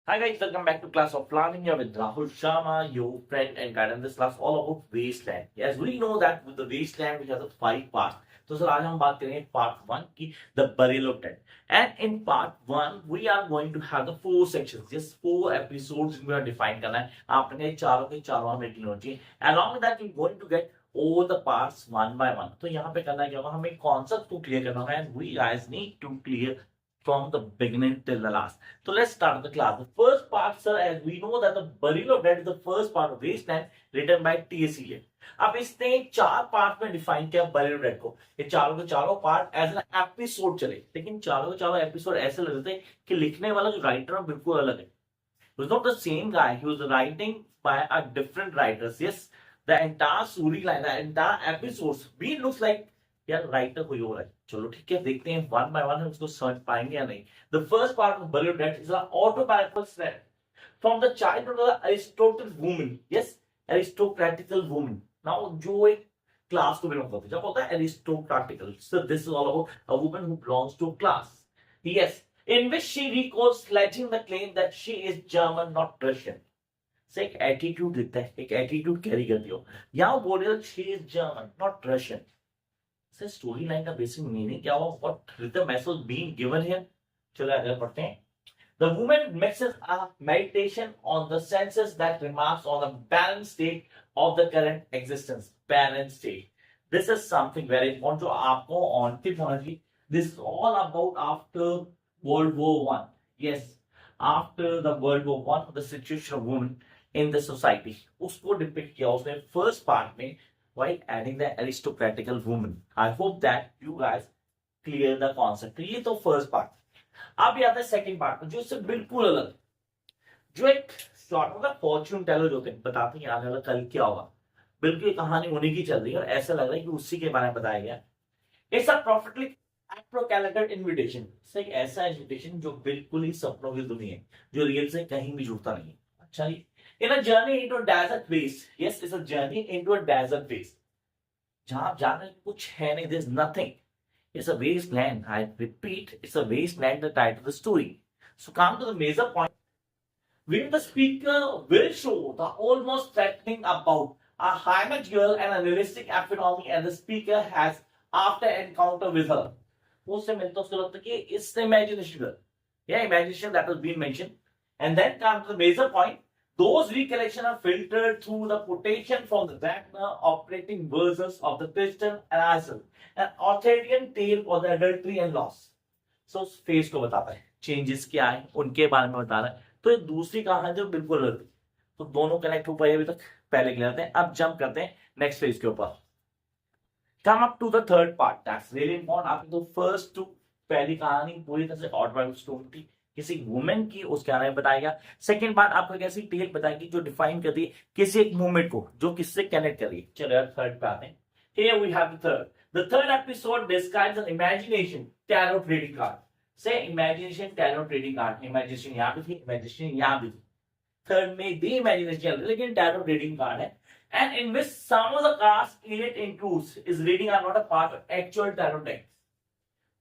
Hi guys, welcome back to class of planning. Here with Rahul Sharma, your friend and guide. And this class all about wasteland. Yes, we know that with the wasteland which has a 5 parts. So sir, आज हम बात करेंगे part 1 की the burial of dead. And in part 1 we are going to have the 4 sections. Yes, 4 episodes we are defined करना है. आपने चारों के चारों हमें clear होना चाहिए. Along with that we are going to get all the parts one by one. तो यहाँ पे करना क्या होगा, हमें concept को clear करना होगा and we guys need to clear from the beginning till the last. So let's start the class. The first part, sir, as we know that the burial of dead is the first part of wasteland written by T.S. Eliot. अब इसने 4 part में define किया burial of dead को. ये चारों के चारों part as an episode चले, लेकिन चारों के चारों एपिसोड ऐसे लग रहे थे कि लिखने वाला जो राइटर है बिल्कुल अलग है. It was not the same guy. He was writing by a different writers. Yes, the entire storyline, the entire episodes, we looks like यार राइटर कोई और है. चलो ठीक है, देखते हैं वन बाय वन हम उसको समझ पाएंगे या नहीं. The first part of burial of dead is an autobiographical story from the childhood of the Aristotle woman. Yes, aristocratical woman. Now जो एक क्लास को बिलोंग करती है, जब होता है aristocratical, so this is all about a woman who belongs to class. Yes, in which she recalls sledging the claim that she is German, not Russian. से एक एटीट्यूड दिखता है, एक एटीट्यूड कैरी करती हो. यहाँ बोल रहे हो she is German, not Russian. से स्टोरी लाइन का बेसिक मीनिंग क्या हुआ, what is the message being given here. चलो आगे पढ़ते हैं. The woman mixes a meditation on the senses that remarks on the barren state of the current existence. Barren state. This is something very important जो आपको on tip होना चाहिए. This is all about after World War One. Yes, after the World War One, the situation of women in the society उसको depict किया उसने first part में while adding the aristocratical woman. I hope that you guys clear the concept. ये तो first part. अब आता है second part जो इससे बिल्कुल अलग, जो एक शॉर्ट मतलब फॉर्च्यून टेलर होते हैं, बताते हैं आने वाला कल क्या होगा. बिल्कुल ये कहानी उन्हीं की चल रही है और ऐसा लग रहा है कि उसी के बारे में बताया गया. It's a prophetically apocalyptic invitation. एक ऐसा इनविटेशन जो बिल्कुल ही सपनों की दुनिया है, जो रियल से कहीं भी जुड़ता नहीं है. अच्छा जी. In a journey into a desert waste. Yes, it's a journey into a desert waste. जहां आप जाने कुछ है नहीं, there's nothing. It's a wasteland. I repeat, it's a wasteland. The title of the story. So come to the major point. When the speaker will show the almost threatening about a high girl and a realistic economy, and the speaker has after encounter with her. उससे मिलता उसको लगता है कि it's the imagination girl. Yeah, imagination that was being mentioned. And then come to the major point. Those recollections are filtered through the quotation from the Wagner operating versions of the Christian Erasmus, an Arthurian tale of the adultery and loss. So face को बताता है, changes क्या है उनके बारे में बता रहा है. तो ये दूसरी कहानी जो बिल्कुल अलग थी, तो दोनों कनेक्ट हो पाए अभी तक. पहले क्लियर करते हैं, अब जंप करते हैं नेक्स्ट फेज के ऊपर. Come up to the third part, that's really important. आपकी तो फर्स्ट टू पहली कहानी पूरी तरह से ऑटोबायोग्राफिकल स्टोरी थी, किसी वुमेन की, उसके बारे में बताया गया. सेकंड पार्ट आपको एक ऐसी टेल बताएगी जो डिफाइन करती है किसी एक मूवमेंट को, जो किससे कनेक्ट कर रही है. चलो यार थर्ड पे आते हैं. Here we have the third. The third episode describes an imagination tarot trading card. Say imagination tarot trading card. Imagination यहाँ भी थी, imagination यहाँ भी थी. थर्ड में भी imagination चल रही है, लेकिन tarot trading card है. And in which some of the cards it includes is reading are not a part of actual tarot deck.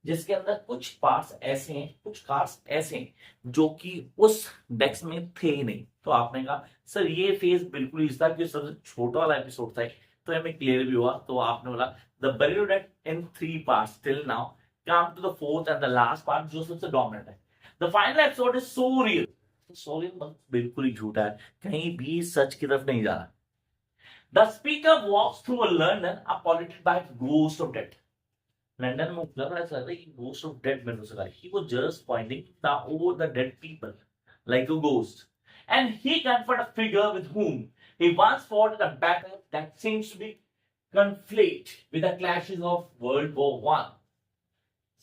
जिसके अंदर कुछ पार्ट्स ऐसे हैं, कुछ कार्ड्स ऐसे हैं जो कि उस डेक्स में थे ही नहीं. तो आपने कहा सर ये फेज बिल्कुल इस था कि सबसे छोटा वाला एपिसोड था, तो हमें क्लियर भी हुआ. तो आपने बोला the burial of dead in 3 parts till now. Come to the fourth and the last part जो सबसे डोमिनेंट है. The final episode is so real. So real बिल्कुल ही झूठा है, कहीं भी सच की तरफ नहीं जा रहा. The speaker walks through a London populated by ghost of death. London में लग रहा है कि ghost of dead men was he was just pointing over the dead people like a ghost, and he confronted a figure with whom he once fought in a battle that seems to be conflict with the clashes of World War One.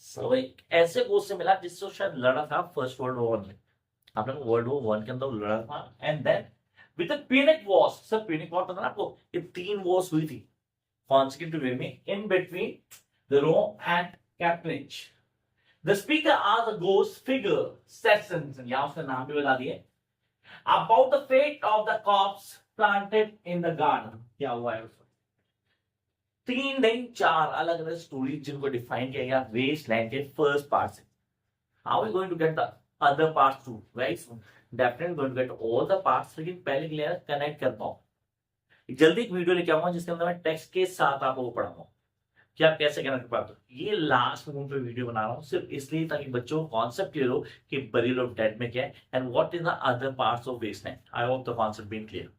So एक ऐसे ghost से मिला जिससे शायद लड़ा था first world war में. आपने वर्ल्ड वॉर वन के अंदर लड़ा था. And then with the Punic Wars. Sir Punic War पता ना आपको, ये 3 वॉर्स हुई थी consecutive वे में in between the Rome and Carthage. The speaker asked the ghost figure, Sessions, यहाँ उसका नाम भी बता दिए, about the fate of the corpse planted in the garden. क्या हुआ है उसमें? 3 नहीं 4 अलग अलग स्टोरी जिनको डिफाइन किया गया वेस्टलैंड के फर्स्ट पार्ट से. How are we going to get the other parts too? Very soon. Definitely going to get all the parts, लेकिन पहले के लिए कनेक्ट कर पाओ। जल्दी एक वीडियो लेके आऊंगा जिसके अंदर मैं टेक्स्ट के साथ आपको पढ़ाऊंगा कि आप कैसे कनेक्ट कर पाते हो। ये लास्ट मोमेंट पे वीडियो बना रहा हूँ सिर्फ इसलिए ताकि बच्चों को कॉन्सेप्ट क्लियर हो कि बरियल ऑफ डेड में क्या है and what is the other parts of wasteland. I hope the concept been clear.